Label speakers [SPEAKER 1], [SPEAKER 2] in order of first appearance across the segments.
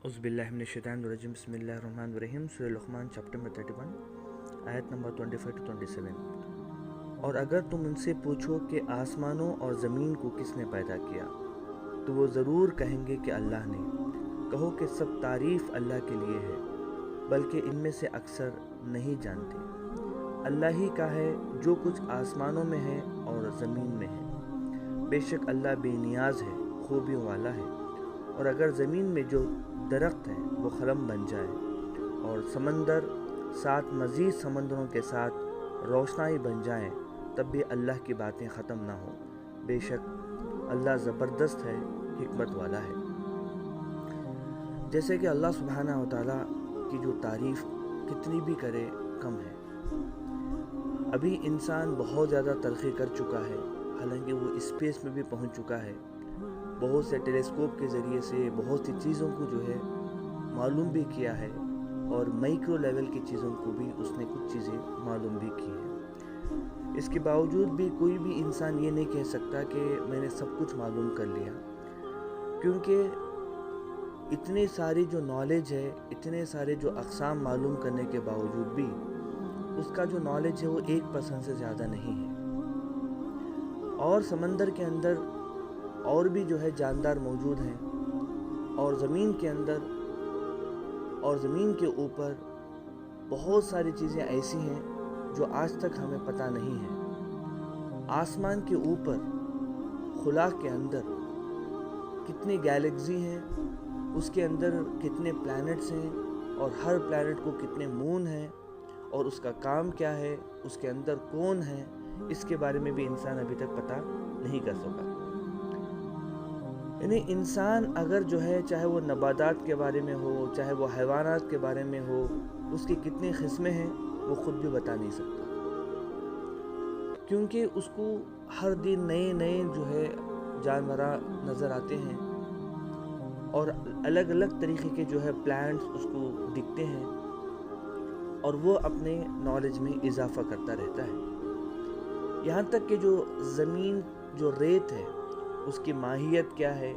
[SPEAKER 1] उज़्बिल्लाहिमिनश्शैतानिर्रजीम बिस्मिल्लाहिर्रहमानिर्रहीम सूरह लुक़मान chapter number 31 आयत नंबर 25 to 27। और अगर तुम उनसे पूछो कि आसमानों और ज़मीन को किसने पैदा किया तो वो ज़रूर कहेंगे कि अल्लाह ने। कहो कि सब तारीफ़ अल्लाह के लिए है, बल्कि इनमें से अक्सर नहीं जानते। अल्लाह ही का है जो कुछ आसमानों में है और ज़मीन में है। बेशक अल्लाह बेनियाज है, खूबियों वाला है। और अगर ज़मीन में जो दरख्त है वो खलम बन जाए और समंदर साथ मज़ीद समंदरों के साथ रोशनाई बन जाए तब भी अल्लाह की बातें ख़त्म ना हो। बेशक अल्लाह ज़बरदस्त है, हिकमत वाला है। जैसे कि अल्लाह सुब्हानहू व तआला की जो तारीफ़ कितनी भी करे कम है। अभी इंसान बहुत ज़्यादा तरक्की कर चुका है, हालांकि वो स्पेस में भी पहुंच चुका है। बहुत से टेलीस्कोप के ज़रिए से बहुत सी चीज़ों को जो है मालूम भी किया है और माइक्रो लेवल की चीज़ों को भी उसने कुछ चीज़ें मालूम भी की हैं। इसके बावजूद भी कोई भी इंसान ये नहीं कह सकता कि मैंने सब कुछ मालूम कर लिया, क्योंकि इतनी सारी जो नॉलेज है, इतने सारे जो अक़साम मालूम करने के बावजूद भी उसका जो नॉलेज है वो 1% से ज़्यादा नहीं है। और समंदर के अंदर और भी जो है जानदार मौजूद हैं, और ज़मीन के अंदर और ज़मीन के ऊपर बहुत सारी चीज़ें ऐसी हैं जो आज तक हमें पता नहीं है। आसमान के ऊपर खुला के अंदर कितनी गैलेक्सी हैं, उसके अंदर कितने प्लैनेट्स हैं और हर प्लैनेट को कितने मून हैं और उसका काम क्या है, उसके अंदर कौन है, इसके बारे में भी इंसान अभी तक पता नहीं कर सका। यानी इंसान अगर जो है, चाहे वो नबातात के बारे में हो, चाहे वो हैवानात के बारे में हो, उसकी कितनी किस्में हैं वो ख़ुद भी बता नहीं सकता, क्योंकि उसको हर दिन नए नए जो है जानवर नज़र आते हैं और अलग अलग तरीक़े के जो है प्लांट्स उसको दिखते हैं और वो अपने नॉलेज में इजाफ़ा करता रहता है। यहाँ तक कि जो ज़मीन जो रेत है उसकी माहियत क्या है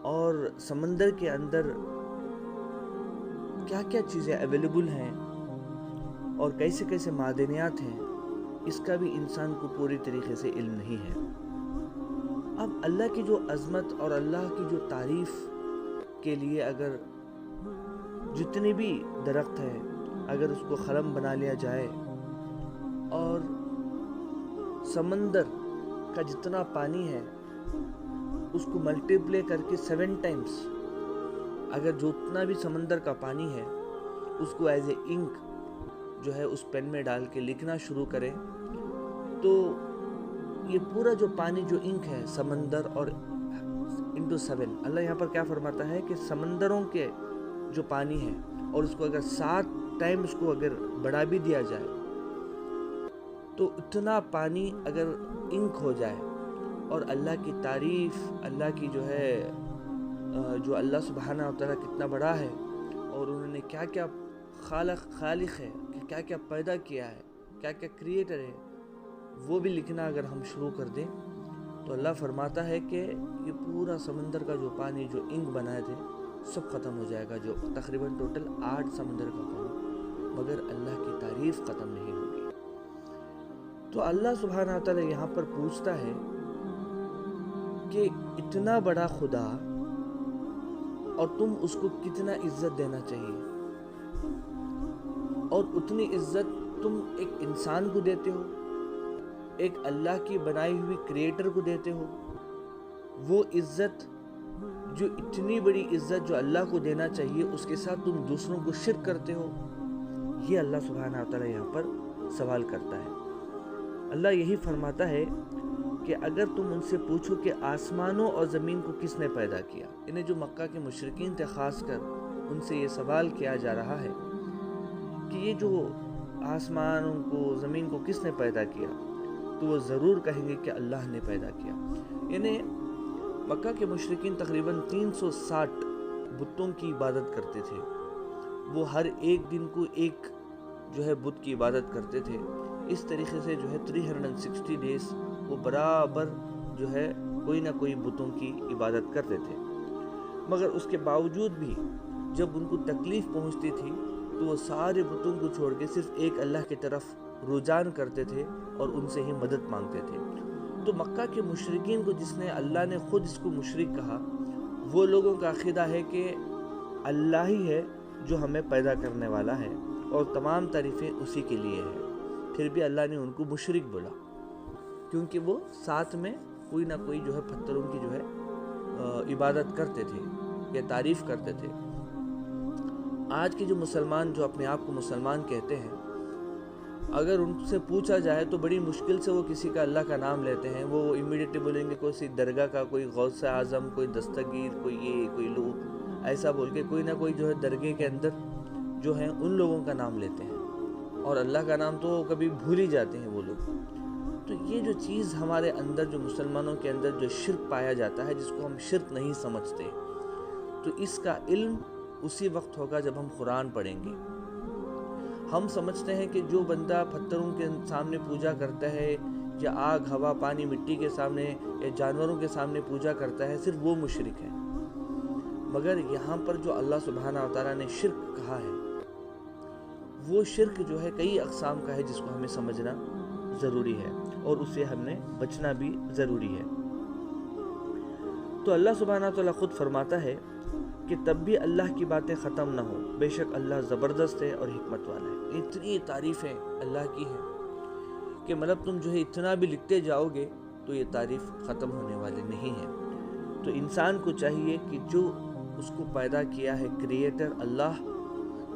[SPEAKER 1] और समंदर के अंदर क्या क्या चीज़ें अवेलेबल हैं और कैसे कैसे मादनियात हैं, इसका भी इंसान को पूरी तरीके से इल्म नहीं है। अब अल्लाह की जो अज़मत और अल्लाह की जो तारीफ़ के लिए अगर जितने भी दरख्त है अगर उसको खलम बना लिया जाए और समंदर का जितना पानी है उसको मल्टीप्लाई करके 7 टाइम्स अगर जितना भी समंदर का पानी है उसको एज ए इंक जो है उस पेन में डाल के लिखना शुरू करें तो ये पूरा जो पानी जो इंक है समंदर और इंटू 7, अल्लाह यहाँ पर क्या फरमाता है कि समंदरों के जो पानी है और उसको अगर 7 टाइम उसको अगर बढ़ा भी दिया जाए तो इतना पानी अगर इंक हो जाए। और अल्लाह की तारीफ़, अल्लाह की जो है जो अल्लाह सुब्हानहू व तआला कितना बड़ा है और उन्होंने क्या क्या खालिक है, क्या क्या पैदा किया है, क्या क्या क्रिएटर है, वो भी लिखना अगर हम शुरू कर दें तो अल्लाह फरमाता है कि ये पूरा समंदर का जो पानी जो इंक बनाए थे सब ख़त्म हो जाएगा, जो तकरीबन टोटल 8 समंदर का पानी, मगर अल्लाह की तारीफ़ ख़त्म नहीं होगी। तो अल्लाह सुब्हानहू व तआला यहाँ पर पूछता है कि इतना बड़ा खुदा और तुम उसको कितना इज्जत देना चाहिए, और उतनी इज्जत तुम एक इंसान को देते हो, एक अल्लाह की बनाई हुई क्रिएटर को देते हो। वो इज्जत जो इतनी बड़ी इज्जत जो अल्लाह को देना चाहिए उसके साथ तुम दूसरों को शिर्क करते हो। ये अल्लाह सुब्हानहू व तआला यहाँ पर सवाल करता है। अल्लाह यही फरमाता है कि अगर तुम उनसे पूछो कि आसमानों और ज़मीन को किसने पैदा किया, इन्हें जो मक्का के मुशरिकीन थे ख़ास कर उनसे ये सवाल किया जा रहा है कि ये जो आसमानों को ज़मीन को किसने पैदा किया, तो वो ज़रूर कहेंगे कि अल्लाह ने पैदा किया। यानी मक्का के मुशरिकीन तकरीबन 360 बुतों की इबादत करते थे। वो हर एक दिन को एक जो है बुत की इबादत करते थे। इस तरीके से जो है 360 डेज़ वो बराबर जो है कोई ना कोई बुतों की इबादत करते थे। مگر اس کے باوجود بھی جب ان کو تکلیف پہنچتی تھی تو وہ سارے بتوں کو چھوڑ کے صرف ایک اللہ کی طرف رجوع کرتے تھے اور ان سے ہی مدد مانگتے تھے۔ تو مکہ کے مشرکین کو جس نے اللہ نے خود اس کو مشرک کہا، وہ لوگوں کا عقیدہ ہے کہ اللہ ہی ہے جو ہمیں پیدا کرنے والا ہے اور تمام تعریفیں اسی کے لیے ہیں، پھر بھی اللہ نے ان کو مشرک بولا کیونکہ وہ ساتھ میں کوئی نہ کوئی جو ہے پتھروں کی جو ہے عبادت کرتے تھے یا تعریف کرتے تھے۔ آج کے جو مسلمان جو اپنے آپ کو مسلمان کہتے ہیں، اگر ان سے پوچھا جائے تو بڑی مشکل سے وہ کسی کا اللہ کا نام لیتے ہیں۔ وہ امیڈیٹلی بولیں گے کوئی درگاہ کا، کوئی غوث اعظم، کوئی دستگیر، کوئی یہ، کوئی لو، ایسا بول کے کوئی نہ کوئی جو ہے درگاہ کے اندر جو ہے ان لوگوں کا نام لیتے ہیں، اور اللہ کا نام تو کبھی بھول ہی جاتے ہیں وہ لوگ۔ تو یہ جو چیز ہمارے اندر، جو مسلمانوں کے اندر جو شرک پایا جاتا ہے، جس کو ہم شرک نہیں سمجھتے، تو اس کا علم اسی وقت ہوگا جب ہم قرآن پڑھیں گے۔ ہم سمجھتے ہیں کہ جو بندہ پتھروں کے سامنے پوجا کرتا ہے، یا آگ، ہوا، پانی، مٹی کے سامنے یا جانوروں کے سامنے پوجا کرتا ہے، صرف وہ مشرک ہے۔ مگر یہاں پر جو اللہ سبحانہ و تعالیٰ نے شرک کہا ہے، وہ شرک جو ہے کئی اقسام کا ہے، جس کو ہمیں سمجھنا ضروری ہے اور اس سے ہم نے بچنا بھی ضروری ہے۔ تو اللہ سبحانہ و تعالیٰ خود فرماتا ہے کہ تب بھی اللہ کی باتیں ختم نہ ہو، بے شک اللہ زبردست ہے اور حکمت والا ہے۔ اتنی تعریفیں اللہ کی ہیں کہ مطلب تم جو ہے اتنا بھی لکھتے جاؤ گے تو یہ تعریف ختم ہونے والے نہیں ہیں۔ تو انسان کو چاہیے کہ جو اس کو پیدا کیا ہے کریٹر اللہ،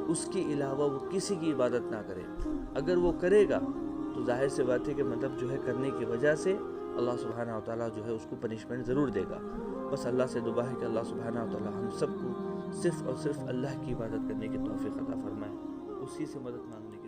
[SPEAKER 1] اس کے علاوہ وہ کسی کی عبادت نہ کرے۔ اگر وہ کرے گا تو ظاہر سے بات ہے کہ مطلب جو ہے کرنے کی وجہ سے اللہ سبحانہ و تعالیٰ جو ہے اس کو پنشمنٹ ضرور دے گا۔ بس اللہ سے دعا ہے کہ اللہ سبحانہ و تعالیٰ ہم سب کو صرف اور صرف اللہ کی عبادت کرنے کی توفیق عطا فرمائے، اسی سے مدد مانگنے کی